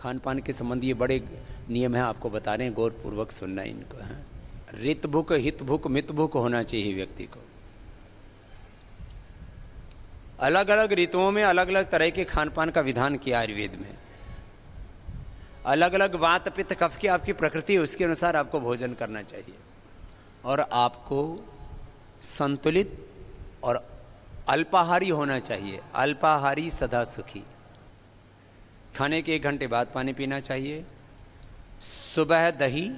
खान पान के संबंधी ये बड़े नियम हैं, आपको बता रहे हैं, गौर पूर्वक सुनना इनको है। रित भुक, हित भुक, मित भुक होना चाहिए व्यक्ति को। अलग अलग ऋतुओं में अलग अलग तरह के खान पान का विधान किया आयुर्वेद में। अलग अलग वात पित्त कफ की आपकी प्रकृति है, उसके अनुसार आपको भोजन करना चाहिए और आपको संतुलित और अल्पाहारी होना चाहिए। अल्पाहारी सदा सुखी। खाने के 1 घंटे बाद पानी पीना चाहिए। सुबह दही,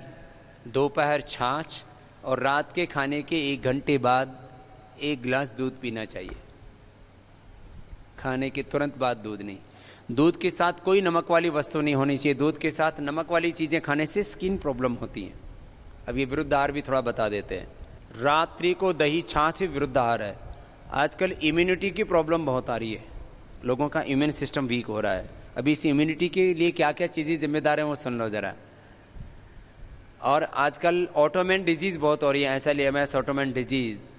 दोपहर छाछ और रात के खाने के 1 घंटे बाद 1 गिलास दूध पीना चाहिए। खाने के तुरंत बाद दूध नहीं। दूध के साथ कोई नमक वाली वस्तु नहीं होनी चाहिए। दूध के साथ नमक वाली चीज़ें खाने से स्किन प्रॉब्लम होती हैं। अब ये विरुद्ध आहार भी थोड़ा बता देते हैं। रात्रि को दही छाछ विरुद्ध आहार है। आजकल इम्यूनिटी की प्रॉब्लम बहुत आ रही है, लोगों का इम्यून सिस्टम वीक हो रहा है। अभी इस इम्यूनिटी के लिए क्या क्या चीज़ें जिम्मेदार हैं वो सुन लो ज़रा। और आजकल ऑटोमेन डिजीज़ बहुत हो रही है, SLEMS ऑटोमेन डिजीज़,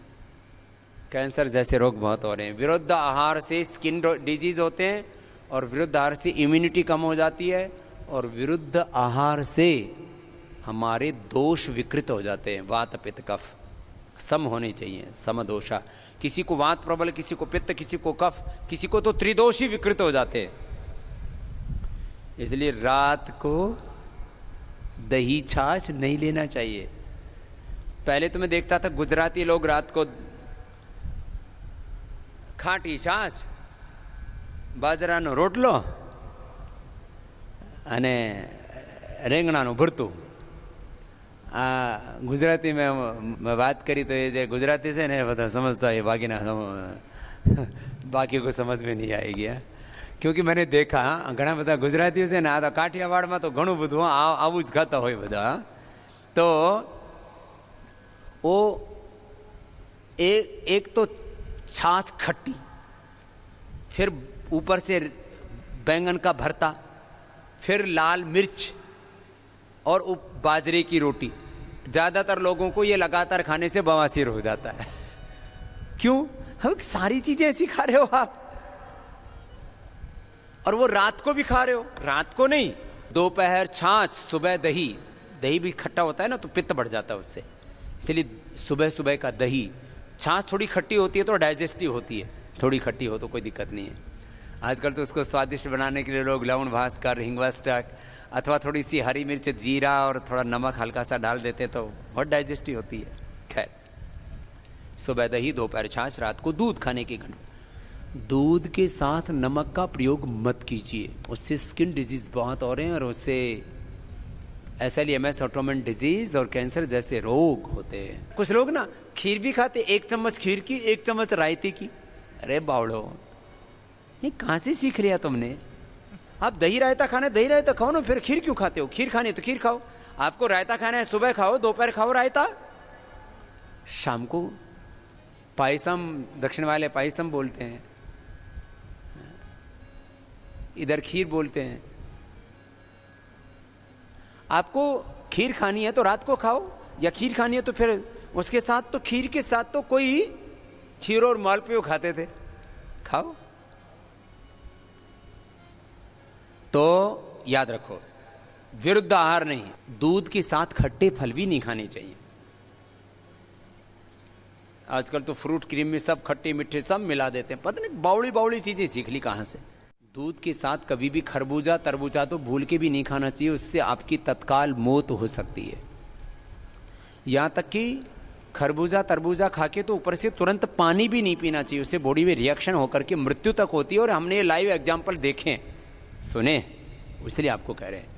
कैंसर जैसे रोग बहुत हो रहे हैं। विरुद्ध आहार से स्किन डिजीज़ होते हैं और विरुद्ध आहार से इम्यूनिटी कम हो जाती है और विरुद्ध आहार से हमारे दोष विकृत हो जाते हैं। वात पित्त कफ सम होने चाहिए, समदोषा। किसी को वात प्रबल, किसी को पित्त, किसी को कफ, किसी को तो त्रिदोषी विकृत हो जाते हैं। इसलिए रात को दही छाछ नहीं लेना चाहिए। पहले तो मैं देखता था गुजराती लोग रात को खाटी छाछ, बाજરાનો રોટલો અને રીંગણાનું ભરતું। આ ગુજરાતી में बात करी तो ये जो गुजराती से ने બધા समझता है, बाकी ना बाकी को समझ में नहीं आएगी। क्योंकि मैंने देखा घણા બધા ગુજરાતીઓ છે ને, આ તો કાઠિયાવાડમાં તો ઘણું બધું આવું જ ખાતા હોય બધા। તો वो एक तो छाछ खट्टी, फिर ऊपर से बैंगन का भरता, फिर लाल मिर्च और बाजरे की रोटी। ज़्यादातर लोगों को ये लगातार खाने से बवासीर हो जाता है। क्यों? हम सारी चीज़ें ऐसी खा रहे हो आप, और वो रात को भी खा रहे हो। रात को नहीं, दोपहर छाछ, सुबह दही। दही भी खट्टा होता है ना, तो पित्त बढ़ जाता है उससे। इसलिए सुबह सुबह का दही। छाछ थोड़ी खट्टी होती है तो डाइजेस्टिव होती है, थोड़ी खट्टी हो तो कोई दिक्कत नहीं है। आजकल तो उसको स्वादिष्ट बनाने के लिए लोग लवण भास्कर, हिंगवा स्टक अथवा थोड़ी सी हरी मिर्च, जीरा और थोड़ा नमक हल्का सा डाल देते तो बहुत डाइजेस्टिव होती है। खैर, सुबह दही, दोपहर छाछ, रात को दूध खाने के घंटे। दूध के साथ नमक का प्रयोग मत कीजिए, उससे स्किन डिजीज बहुत हो रहे हैं और उससे SLEMS ऑटोमेन डिजीज और कैंसर जैसे रोग होते हैं। कुछ लोग ना खीर भी खाते, 1 चम्मच खीर की, 1 चम्मच रायते की। अरे बावड़ो, ये कहाँ से सीख लिया तुमने? आप दही रायता खाना, दही रायता खाओ ना, फिर खीर क्यों खाते हो? खीर खानी है तो खीर खाओ। आपको रायता खाना है, सुबह खाओ, दोपहर खाओ रायता, शाम को पायसम। दक्षिण वाले पायसम बोलते हैं, इधर खीर बोलते हैं। आपको खीर खानी है तो रात को खाओ, या खीर खानी है तो फिर उसके साथ, तो खीर के साथ तो कोई खीर और मालपुआ खाते थे, खाओ। तो याद रखो, विरुद्ध आहार नहीं। दूध के साथ खट्टे फल भी नहीं खाने चाहिए। आजकल तो फ्रूट क्रीम में सब खट्टे मीठे सब मिला देते हैं, पता नहीं बावड़ी बावड़ी चीजें सीख ली कहां से। दूध के साथ कभी भी खरबूजा तरबूजा तो भूल के भी नहीं खाना चाहिए, उससे आपकी तत्काल मौत हो सकती है। यहां तक कि खरबूजा तरबूजा खा के तो ऊपर से तुरंत पानी भी नहीं पीना चाहिए, उससे बॉडी में रिएक्शन होकर के मृत्यु तक होती है। और हमने ये लाइव एग्जाम्पल देखे, सुने, इसलिए आपको कह रहे हैं।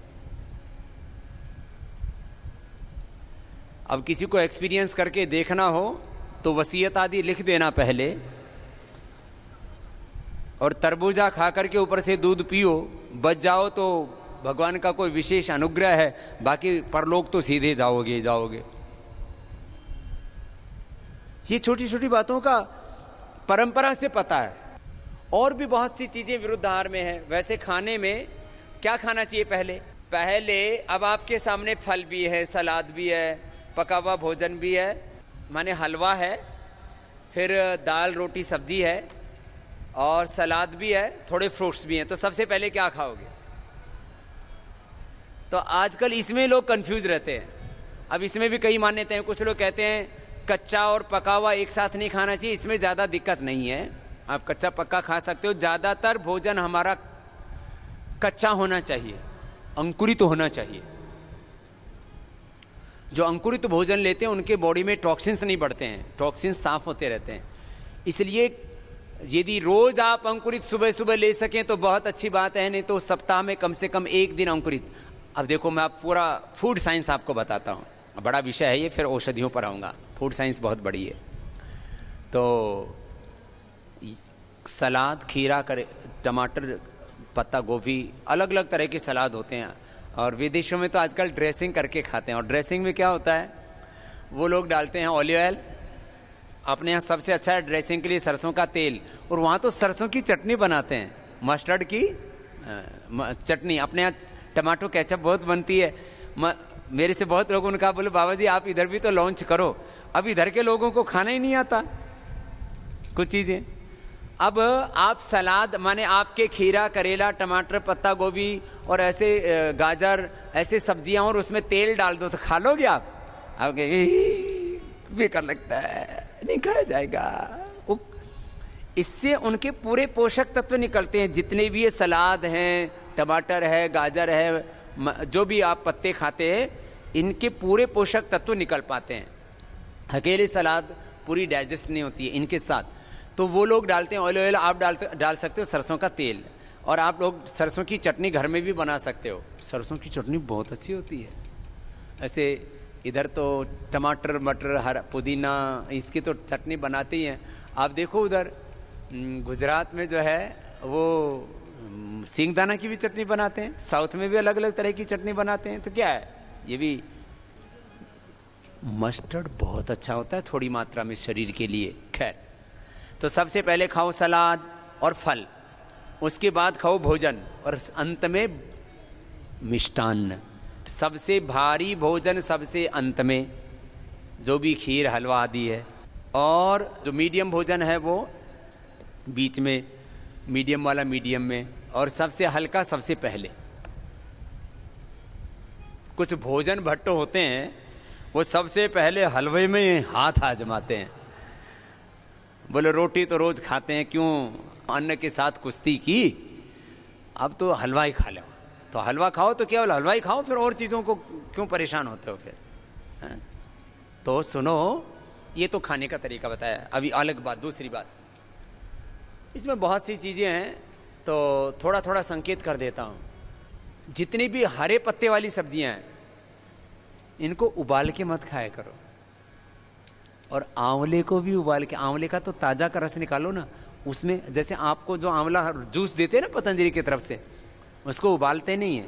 अब किसी को एक्सपीरियंस करके देखना हो तो वसीयत आदि लिख देना पहले, और तरबूजा खा करके ऊपर से दूध पियो, बच जाओ तो भगवान का कोई विशेष अनुग्रह है, बाकी परलोक तो सीधे जाओगे। ये छोटी छोटी बातों का परंपरा से पता है। और भी बहुत सी चीजें विरुद्ध आहार में है। वैसे खाने में क्या खाना चाहिए? पहले अब आपके सामने फल भी है, सलाद भी है, पका हुआ भोजन भी है, माने हलवा है, फिर दाल रोटी सब्जी है और सलाद भी है, थोड़े फ्रूट्स भी हैं। तो सबसे पहले क्या खाओगे? तो आजकल इसमें लोग कंफ्यूज रहते हैं। अब इसमें भी कई मान्यताएं हैं। कुछ लोग कहते हैं कच्चा और पका हुआ एक साथ नहीं खाना चाहिए, इसमें ज़्यादा दिक्कत नहीं है, आप कच्चा पक्का खा सकते हो। ज़्यादातर भोजन हमारा कच्चा होना चाहिए, अंकुरित होना चाहिए। जो अंकुरित भोजन लेते हैं उनके बॉडी में टॉक्सिन्स नहीं बढ़ते हैं, टॉक्सिन्स साफ होते रहते हैं। इसलिए यदि रोज आप अंकुरित सुबह सुबह ले सकें तो बहुत अच्छी बात है, नहीं तो सप्ताह में कम से कम एक दिन अंकुरित। अब देखो मैं आप पूरा फूड साइंस आपको बताता हूँ, बड़ा विषय है ये, फिर औषधियों पर आऊँगा। फूड साइंस बहुत बड़ी है। तो सलाद, खीरा, टमाटर, पत्ता गोभी, अलग अलग तरह के सलाद होते हैं। और विदेशों में तो आजकल ड्रेसिंग करके खाते हैं। और ड्रेसिंग में क्या होता है, वो लोग डालते हैं ऑलिव ऑयल, अपने यहाँ सबसे अच्छा है ड्रेसिंग के लिए सरसों का तेल, और वहाँ तो सरसों की चटनी बनाते हैं, मस्टर्ड की चटनी। अपने यहाँ टमाटो केचप बहुत बनती है। मेरे से बहुत लोगों ने कहा, बोले बाबा जी आप इधर भी तो लॉन्च करो। अब इधर के लोगों को खाना ही नहीं आता कुछ चीज़ें। अब आप सलाद माने आपके खीरा, करेला, टमाटर, पत्ता गोभी और ऐसे गाजर, ऐसे सब्जियां, और उसमें तेल डाल दो तो खा लोगे आप? बेकार लगता है, नहीं खाया जाएगा। इससे उनके पूरे पोषक तत्व निकलते हैं। जितने भी ये सलाद हैं, टमाटर है, गाजर है, जो भी आप पत्ते खाते हैं, इनके पूरे पोषक तत्व निकल पाते हैं। अकेले सलाद पूरी डाइजेस्ट नहीं होती है इनके साथ। तो वो लोग डालते हैं ऑलिव ऑयल, आप डाल सकते हो सरसों का तेल। और आप लोग सरसों की चटनी घर में भी बना सकते हो। सरसों की चटनी बहुत अच्छी होती है। ऐसे इधर तो टमाटर, मटर, हरा, पुदीना, इसकी तो चटनी बनाते ही हैं। आप देखो उधर गुजरात में जो है वो सींगदाना की भी चटनी बनाते हैं। साउथ में भी अलग अलग तरह की चटनी बनाते हैं। तो क्या है, ये भी मस्टर्ड बहुत अच्छा होता है थोड़ी मात्रा में शरीर के लिए। खैर, तो सबसे पहले खाओ सलाद और फल, उसके बाद खाओ भोजन, और अंत में मिष्टान्न। सबसे भारी भोजन सबसे अंत में, जो भी खीर, हलवा आदि है। और जो मीडियम भोजन है वो बीच में, मीडियम वाला मीडियम में, और सबसे हल्का सबसे पहले। कुछ भोजन भट्टो होते हैं वो सबसे पहले हलवे में हाथ आजमाते हैं। बोले रोटी तो रोज खाते हैं, क्यों अन्न के साथ कुश्ती की, अब तो हलवा ही खा लो। तो हलवा खाओ तो केवल हलवा ही खाओ, फिर और चीज़ों को क्यों परेशान होते हो फिर, है? तो सुनो, ये तो खाने का तरीका बताया। अभी अलग बात, दूसरी बात, इसमें बहुत सी चीज़ें हैं तो थोड़ा थोड़ा संकेत कर देता हूँ। जितनी भी हरे पत्ते वाली सब्जियां हैं इनको उबाल के मत खाया करो। और आंवले को भी उबाल के, आंवले का तो ताज़ा का रस निकालो ना, उसमें जैसे आपको जो आंवला जूस देते हैं ना पतंजलि की तरफ से, उसको उबालते नहीं है।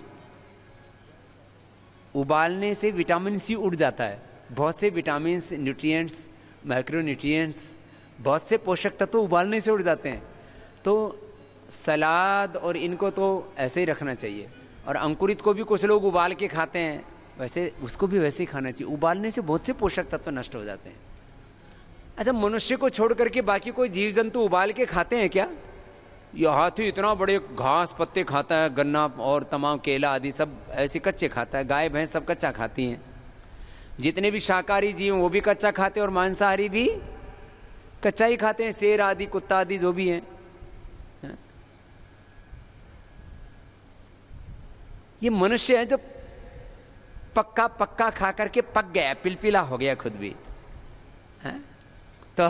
उबालने से विटामिन सी उड़ जाता है। बहुत से विटामिन, न्यूट्रिएंट्स, माइक्रोन्यूट्रिएंट्स, बहुत से पोषक तत्व उबालने से उड़ जाते हैं। तो सलाद और इनको तो ऐसे ही रखना चाहिए। और अंकुरित को भी कुछ लोग उबाल के खाते हैं, वैसे उसको भी वैसे ही खाना चाहिए। उबालने से बहुत से पोषक तत्व नष्ट हो जाते हैं। अच्छा, मनुष्य को छोड़ करके बाकी कोई जीव जंतु उबाल के खाते हैं क्या? ये हाथी इतना बड़े घास पत्ते खाता है, गन्ना और तमाम केला आदि सब ऐसे कच्चे खाता है। गाय भैंस सब कच्चा खाती हैं। जितने भी शाकाहारी जीव वो भी कच्चा खाते हैं, और मांसाहारी भी कच्चा ही खाते हैं। शेर आदि, कुत्ता आदि जो भी हैं। ये मनुष्य है जो पक्का पक्का खा करके पक गया, पिलपिला हो गया खुद भी, है? तो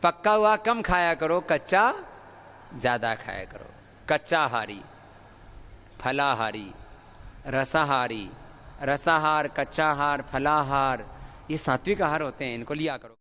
पक्का हुआ कम खाया करो, कच्चा ज्यादा खाया करो। कच्चाहारी, फलाहारी, रसाहारी, रसाहार, कच्चाहार, फलाहार, ये सात्विक आहार होते हैं, इनको लिया करो।